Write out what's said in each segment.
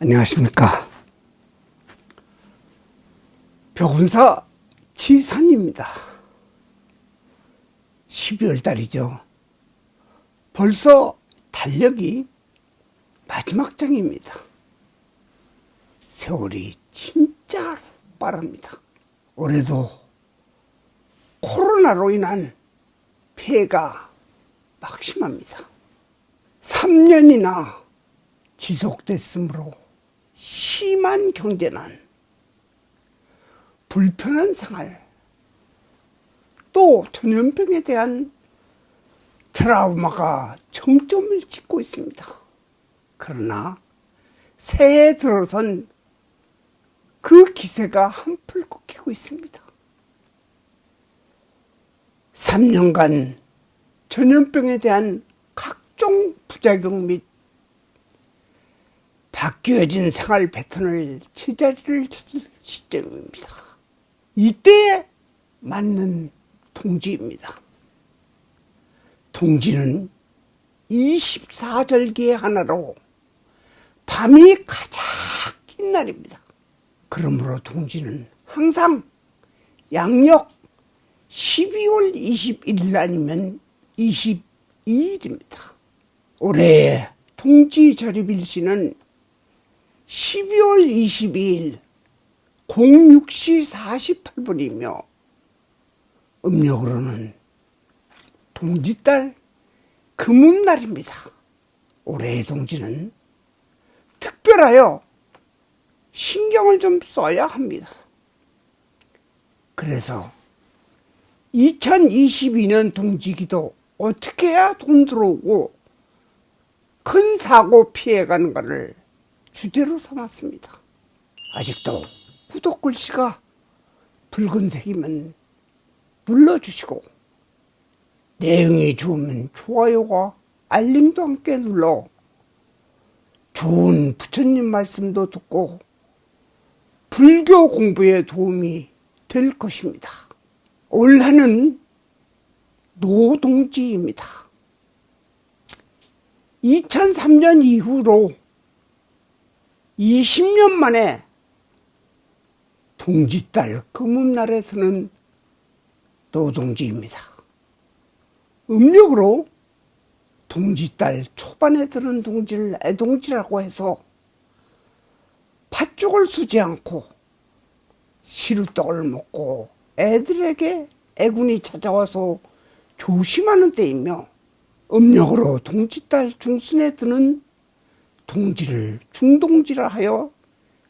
안녕하십니까. 벽운사 지산입니다. 12월 달이죠. 벌써 달력이 마지막 장입니다. 세월이 진짜로 빠릅니다. 올해도 코로나로 인한 피해가 막심합니다. 3년이나 지속됐으므로 심한 경제난, 불편한 생활, 또 전염병에 대한 트라우마가 정점을 찍고 있습니다. 그러나 새해 들어선 그 기세가 한풀 꺾이고 있습니다. 3년간 전염병에 대한 각종 부작용 및 바뀌어진 생활 패턴을 제자리를 찾을 시점입니다. 이때에 맞는 동지입니다. 동지는 24절기의 하나로 밤이 가장 긴 날입니다. 그러므로 동지는 항상 양력 12월 21일 아니면 22일입니다. 올해의 동지 절입일시는 12월 22일 06시 48분이며 음력으로는 동지달 금음날입니다. 올해의 동지는 특별하여 신경을 좀 써야 합니다. 그래서 2022년 동지기도 어떻게 해야 돈 들어오고 큰 사고 피해가는가를 주제로 삼았습니다. 아직도 구독 글씨가 붉은색이면 눌러주시고 내용이 좋으면 좋아요와 알림도 함께 눌러 좋은 부처님 말씀도 듣고 불교 공부에 도움이 될 것입니다. 올해는 노동지입니다. 2003년 이후로 20년 만에 동지달 금음날에 드는 노동지입니다. 음력으로 동지달 초반에 드는 동지를 애동지라고 해서 팥죽을 쓰지 않고 시루떡을 먹고 애들에게 애군이 찾아와서 조심하는 때이며, 음력으로 동지달 중순에 드는 동지를 중동지라 하여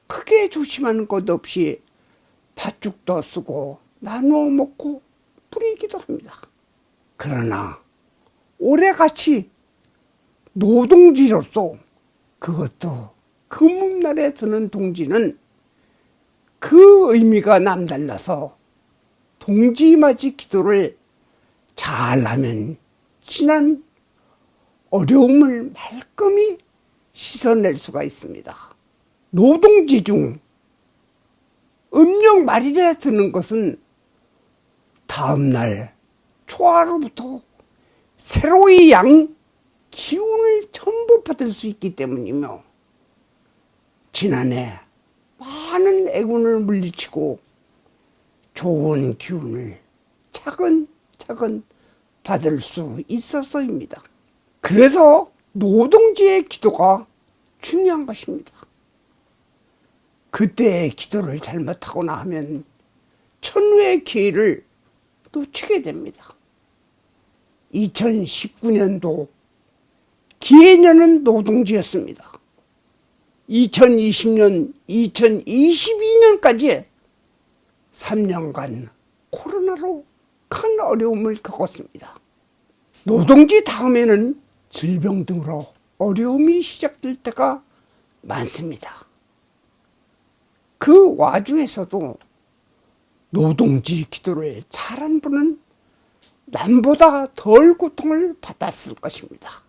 크게 조심하는 것 없이 팥죽도 쓰고 나누어 먹고 뿌리기도 합니다. 그러나 올해같이 노동지로서, 그것도 금음날에 드는 동지는 그 의미가 남달라서 동지맞이 기도를 잘하면 지난 어려움을 말끔히 씻어낼 수가 있습니다. 노동지 중 음력 말일에 드는 것은 다음날 초하루부터 새로이 양 기운을 전부 받을 수 있기 때문이며, 지난해 많은 애군을 물리치고 좋은 기운을 차근차근 받을 수 있어서입니다. 그래서 노동지의 기도가 중요한 것입니다. 그때의 기도를 잘못하거나 하면 천우의 기회를 놓치게 됩니다. 2019년도 기해년은 노동지였습니다. 2020년, 2022년까지 3년간 코로나로 큰 어려움을 겪었습니다. 노동지 다음에는 질병 등으로 어려움이 시작될 때가 많습니다. 그 와중에서도 노동지 기도를 잘한 분은 남보다 덜 고통을 받았을 것입니다.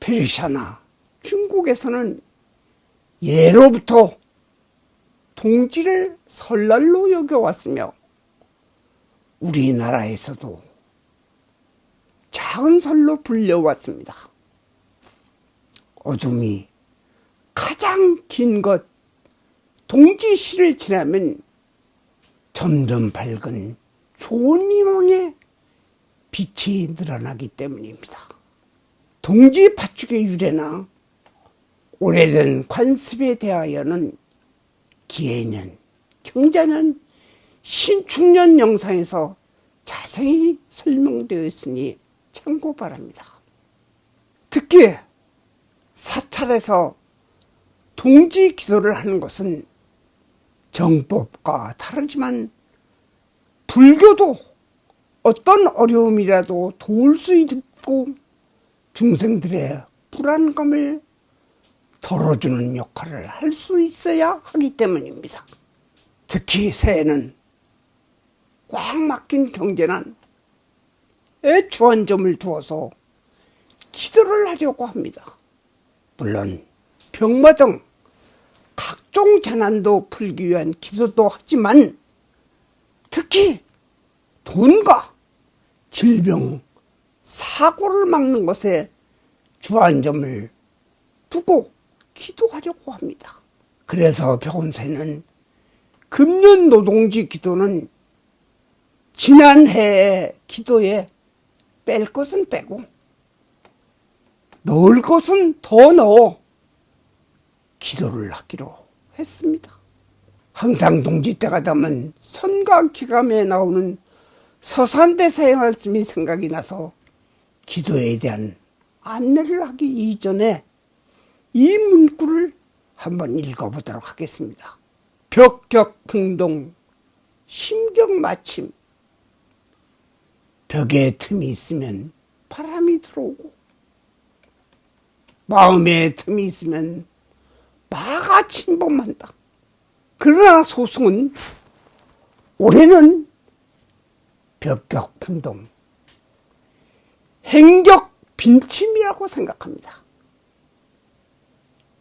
페르시아나 중국에서는 예로부터 동지를 설날로 여겨왔으며, 우리나라에서도 작은 설로 불려왔습니다. 어둠이 가장 긴 것 동지시를 지나면 점점 밝은 좋은 희망의 빛이 늘어나기 때문입니다. 동지 파축의 유래나 오래된 관습에 대하여는 기해년, 경자년, 신축년 영상에서 자세히 설명되어 있으니 참고 바랍니다. 특히 사찰에서 동지 기도를 하는 것은 정법과 다르지만 불교도 어떤 어려움이라도 도울 수 있고 중생들의 불안감을 덜어주는 역할을 할 수 있어야 하기 때문입니다. 특히 새해는 꽉 막힌 경제난에 주안점을 두어서 기도를 하려고 합니다. 물론 병마 등 각종 재난도 풀기 위한 기도도 하지만 특히 돈과 질병, 사고를 막는 것에 주안점을 두고 기도하려고 합니다. 그래서 병원세는 금년 노동지 기도는 지난해의 기도에 뺄 것은 빼고 넣을 것은 더 넣어 기도를 하기로 했습니다. 항상 동지 때가 되면 선과 기감에 나오는 서산대사의 말씀이 생각이 나서 기도에 대한 안내를 하기 이전에 이 문구를 한번 읽어보도록 하겠습니다. 벽격풍동 심경마침. 벽에 틈이 있으면 바람이 들어오고 마음에 틈이 있으면 마가 침범한다. 그러나 소승은 올해는 벽격풍동, 행격빈침이라고 생각합니다.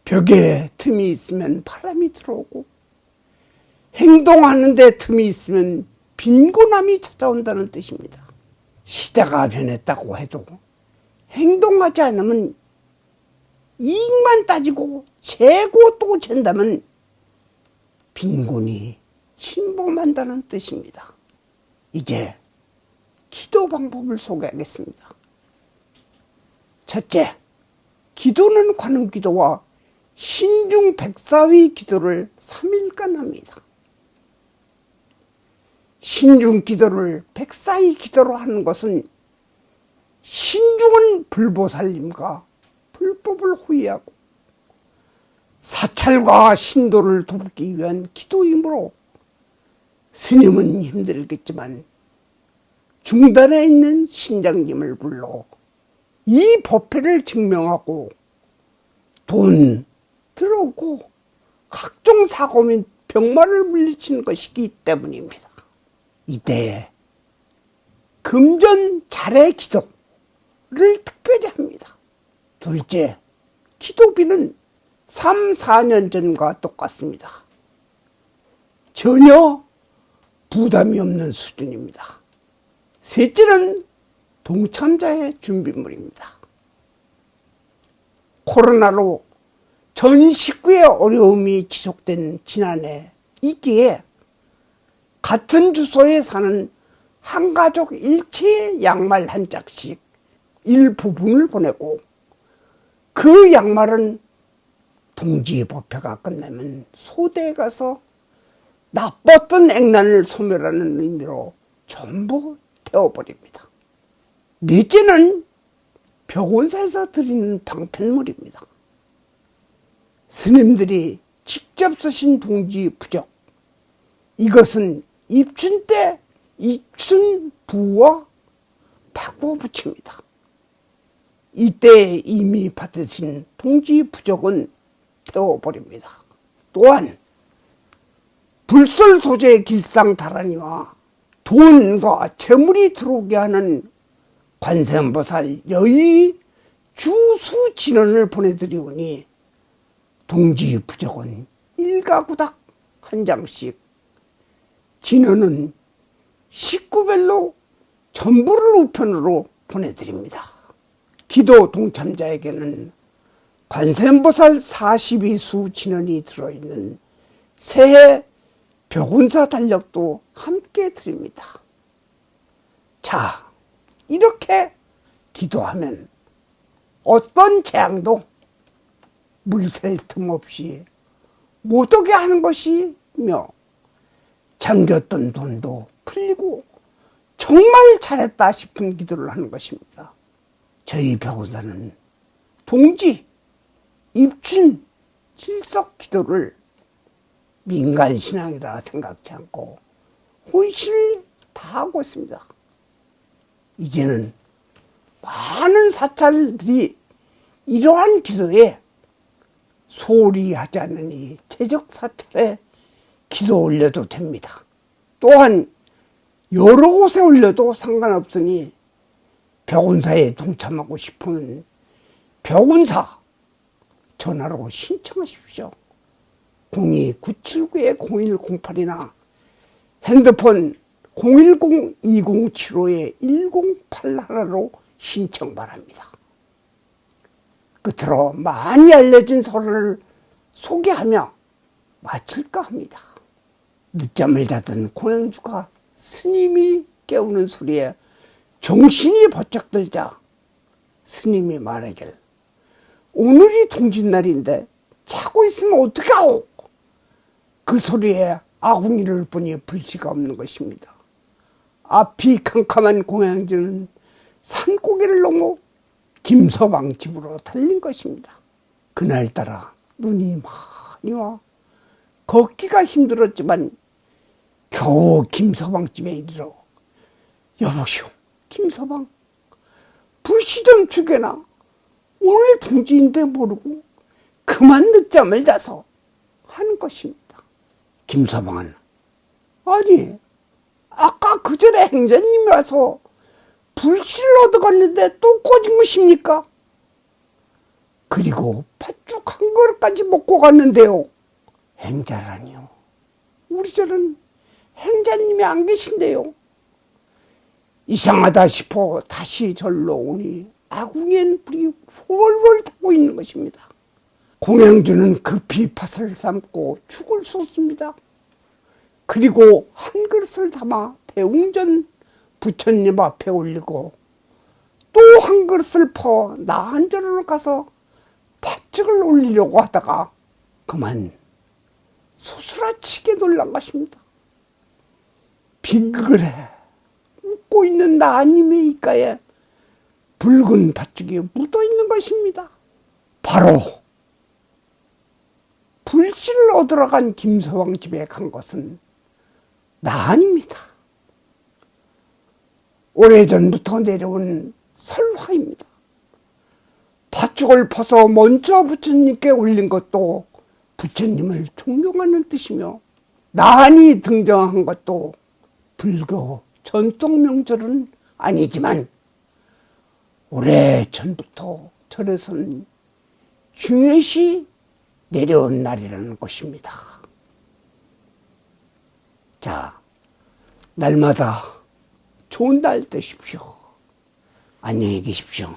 벽에 틈이 있으면 바람이 들어오고 행동하는 데 틈이 있으면 빈곤함이 찾아온다는 뜻입니다. 시대가 변했다고 해도 행동하지 않으면 이익만 따지고 재고 또 잰다면 빈곤이 침범한다는 뜻입니다. 이제 기도 방법을 소개하겠습니다. 첫째, 기도는 관음기도와 신중 백사위 기도를 3일간 합니다. 신중 기도를 백사위 기도로 하는 것은 신중은 불보살님과 불법을 호위하고 사찰과 신도를 돕기 위한 기도이므로 스님은 힘들겠지만 중단에 있는 신장님을 불러 이 법회를 증명하고 돈 들어오고 각종 사고 및 병마를 물리치는 것이기 때문입니다. 이때 금전 자례 기도를 특별히 합니다. 둘째, 기도비는 3, 4년 전과 똑같습니다. 전혀 부담이 없는 수준입니다. 셋째는 동참자의 준비물입니다. 코로나로 전 식구의 어려움이 지속된 지난해 있기에 같은 주소에 사는 한 가족 일체의 양말 한 짝씩 일부분을 보내고 그 양말은 동지 법회가 끝나면 소대에 가서 나빴던 액난을 소멸하는 의미로 전부 태워버립니다. 넷째는 벽원사에서 드리는 방편물입니다. 스님들이 직접 쓰신 동지 부적, 이것은 입춘 때 입춘 부와 바꾸어 붙입니다. 이때 이미 받으신 동지 부적은 태워버립니다. 또한 불설 소재 길상 다라니와 돈과 재물이 들어오게 하는 관세음보살 여의 주수 진원을 보내드리오니 동지 부적은 일가구닥 한 장씩, 진원은 식구별로 전부를 우편으로 보내드립니다. 기도 동참자에게는 관세음보살 42수 진언이 들어있는 새해 벽운사 달력도 함께 드립니다. 자, 이렇게 기도하면 어떤 재앙도 물샐 틈 없이 못 오게 하는 것이며 잠겼던 돈도 풀리고 정말 잘했다 싶은 기도를 하는 것입니다. 저희 벽운사는 동지, 입춘, 칠석 기도를 민간신앙이라 생각지 않고 혼신을 다하고 있습니다. 이제는 많은 사찰들이 이러한 기도에 소홀히 하지 않으니 최적사찰에 기도 올려도 됩니다. 또한 여러 곳에 올려도 상관없으니 벽운사에 동참하고 싶으면 벽운사 전화로 신청하십시오. 02-979-0108이나 핸드폰 010-2075-1081로 신청 바랍니다. 끝으로 많이 알려진 설을 소개하며 마칠까 합니다. 늦잠을 자던 공양주가 스님이 깨우는 소리에 정신이 번쩍 들자 스님이 말하길, 오늘이 동짓날인데 자고 있으면 어떡하오? 그 소리에 아궁이를 보니 불씨가 없는 것입니다. 앞이 캄캄한 공양주는 산고개를 넘어 김서방 집으로 달린 것입니다. 그날따라 눈이 많이 와 걷기가 힘들었지만 겨우 김서방 집에 이르러, 여보시오 김서방, 불씨 좀 주게나. 오늘 동지인데 모르고 그만 늦잠을 자서 하는 것입니다. 김서방은, 아니 아까 그 전에 행자님이 와서 불씨를 얻어갔는데 또 꺼진 것입니까? 그리고 팥죽 한 그릇까지 먹고 갔는데요. 행자라니요? 우리 절은 행자님이 안 계신데요. 이상하다 싶어 다시 절로 오니 아궁이엔 불이 훨훨 타고 있는 것입니다. 공양주는 급히 팥을 삶고 죽을 쏟습니다. 그리고 한 그릇을 담아 대웅전 부처님 앞에 올리고 또 한 그릇을 퍼 나한전으로 가서 팥죽을 올리려고 하다가 그만 소스라치게 놀란 것입니다. 빙그레 웃고 있는 나님의 입가에 붉은 팥죽이 묻어있는 것입니다. 바로 불씨를 얻으러 간 김서방 집에 간 것은 나입니다. 오래전부터 내려온 설화입니다. 팥죽을 퍼서 먼저 부처님께 올린 것도 부처님을 존경하는 뜻이며, 나한이 등장한 것도 불교 전통 명절은 아니지만 오래전부터 절에서는 중요시 내려온 날이라는 것입니다. 자, 날마다 좋은 날 되십시오. 안녕히 계십시오.